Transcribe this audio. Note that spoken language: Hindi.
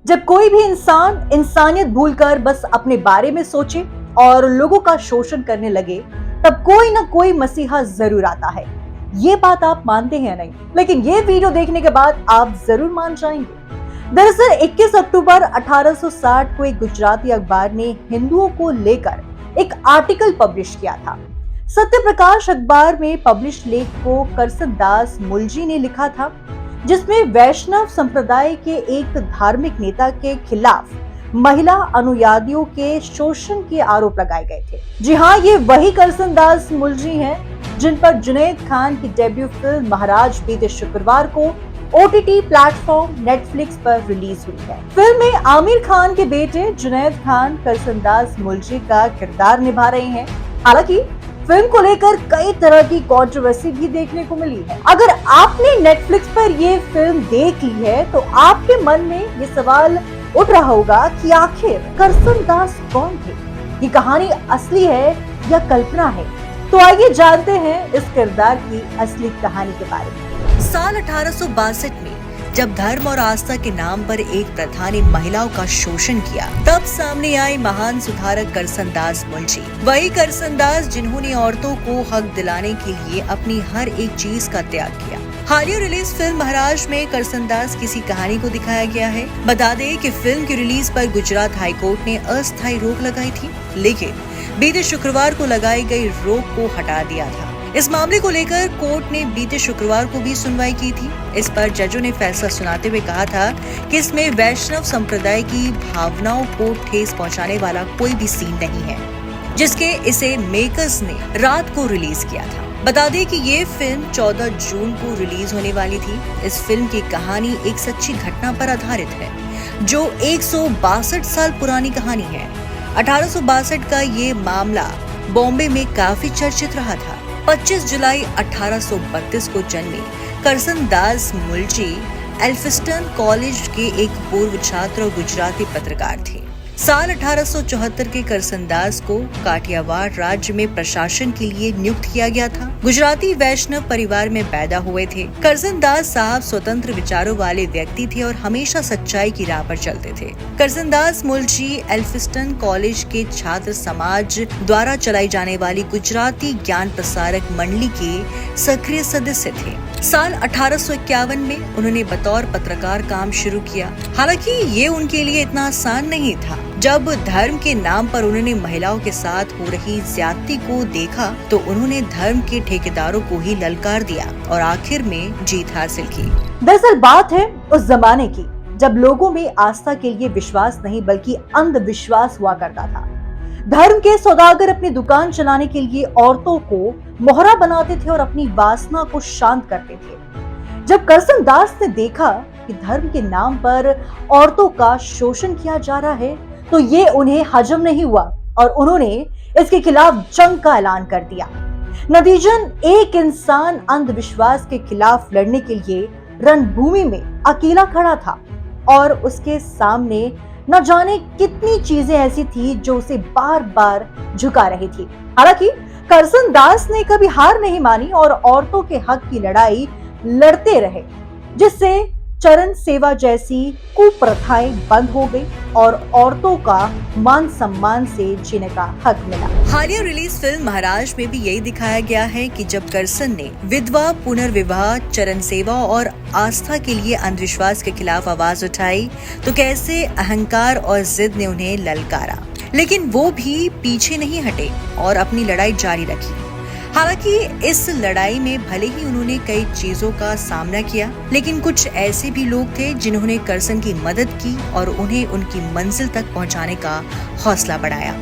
जब कोई भी इंसान इंसानियत भूलकर बस अपने बारे में सोचे और लोगों का शोषण करने लगे, तब कोई ना कोई मसीहा जरूर आता है। ये बात आप मानते हैं या नहीं, लेकिन ये वीडियो देखने के बाद आप जरूर मान जाएंगे। दरअसल 21 अक्टूबर 1860 को एक गुजराती अखबार ने हिंदुओं को लेकर एक आर्टिकल पब्लिश किया था। सत्य प्रकाश अखबार में पब्लिश लेख को करसनदास मुलजी ने लिखा था, जिसमें वैष्णव संप्रदाय के एक धार्मिक नेता के खिलाफ महिला अनुयायियों के शोषण के आरोप लगाए गए थे। जी हाँ, ये वही करसनदास मुलजी हैं जिन पर जुनैद खान की डेब्यू फिल्म महाराज बीते शुक्रवार को OTT प्लेटफॉर्म नेटफ्लिक्स पर रिलीज हुई है। फिल्म में आमिर खान के बेटे जुनैद खान करसनदास मुलजी का किरदार निभा रहे हैं। हालांकि फिल्म को लेकर कई तरह की कंट्रोवर्सी भी देखने को मिली है। अगर आपने नेटफ्लिक्स पर ये फिल्म देख ली है तो आपके मन में ये सवाल उठ रहा होगा कि आखिर करसनदास कौन थे? ये कहानी असली है या कल्पना है? तो आइए जानते हैं इस किरदार की असली कहानी के बारे में। साल 1862 में जब धर्म और आस्था के नाम पर एक प्रथा ने महिलाओं का शोषण किया, तब सामने आए महान सुधारक करसनदास मुलजी। वही करसनदास जिन्होंने औरतों को हक दिलाने के लिए अपनी हर एक चीज का त्याग किया। हालिया रिलीज फिल्म महाराज में करसनदास किसी कहानी को दिखाया गया है। बता दें कि फिल्म की रिलीज पर गुजरात हाई कोर्ट ने अस्थायी रोक लगाई थी, लेकिन बीते शुक्रवार को लगाई गई रोक को हटा दिया था। इस मामले को लेकर कोर्ट ने बीते शुक्रवार को भी सुनवाई की थी। इस पर जजों ने फैसला सुनाते हुए कहा था कि इसमें वैष्णव संप्रदाय की भावनाओं को ठेस पहुंचाने वाला कोई भी सीन नहीं है, जिसके इसे मेकर्स ने रात को रिलीज किया था। बता दें कि ये फिल्म 14 जून को रिलीज होने वाली थी। इस फिल्म की कहानी एक सच्ची घटना पर आधारित है, जो 162 साल पुरानी कहानी है। 1862 का ये मामला बॉम्बे में काफी चर्चित रहा था। 25 जुलाई 1832 को जन्मे करसनदास मुलजी एल्फिस्टन कॉलेज के एक पूर्व छात्र और गुजराती पत्रकार थे। साल 1874 के करसनदास को काठियावाड़ राज्य में प्रशासन के लिए नियुक्त किया गया था। गुजराती वैष्णव परिवार में पैदा हुए थे। करसनदास साहब स्वतंत्र विचारों वाले व्यक्ति थे और हमेशा सच्चाई की राह पर चलते थे। करसनदास मुलजी एल्फिस्टन कॉलेज के छात्र समाज द्वारा चलाई जाने वाली गुजराती ज्ञान प्रसारक मंडली के सक्रिय सदस्य थे। साल 1851 में उन्होंने बतौर पत्रकार काम शुरू किया। हालांकि ये उनके लिए इतना आसान नहीं था। जब धर्म के नाम पर उन्होंने महिलाओं के साथ हो रही ज्यादती को देखा, तो उन्होंने धर्म के ठेकेदारों को ही ललकार दिया और आखिर में जीत हासिल की। दरअसल बात है उस जमाने की, जब लोगों में आस्था के लिए विश्वास नहीं बल्कि अंधविश्वास हुआ करता था। धर्म के सौदागर अपनी दुकान चलाने के लिए औरतों को मोहरा बनाते थे और अपनी वासना को शांत करते थे। जब करसनदास ने देखा कि धर्म के नाम पर औरतों का शोषण किया जा रहा है, तो ये उन्हें हजम नहीं हुआ और उन्होंने इसके खिलाफ जंग का ऐलान कर दिया। नतीजन एक इंसान अंधविश्वास के खिलाफ लड़ने के लिए रणभूमि में अकेला खड़ा था और उसके सामने न जाने कितनी चीजें ऐसी थी जो उसे बार बार झुका रही थी। हालांकि करसनदास ने कभी हार नहीं मानी और औरतों के हक की लड़ाई लड़ते रहे, जिससे चरण सेवा जैसी कुप्रथाएं बंद हो गई और औरतों का मान सम्मान से जीने का हक मिला। हालिया रिलीज फिल्म महाराज में भी यही दिखाया गया है कि जब करसन ने विधवा पुनर्विवाह, चरण सेवा और आस्था के लिए अंधविश्वास के खिलाफ आवाज उठाई, तो कैसे अहंकार और जिद ने उन्हें ललकारा, लेकिन वो भी पीछे नहीं हटे और अपनी लड़ाई जारी रखी। हालांकि इस लड़ाई में भले ही उन्होंने कई चीजों का सामना किया, लेकिन कुछ ऐसे भी लोग थे जिन्होंने करसन की मदद की और उन्हें उनकी मंजिल तक पहुंचाने का हौसला बढ़ाया।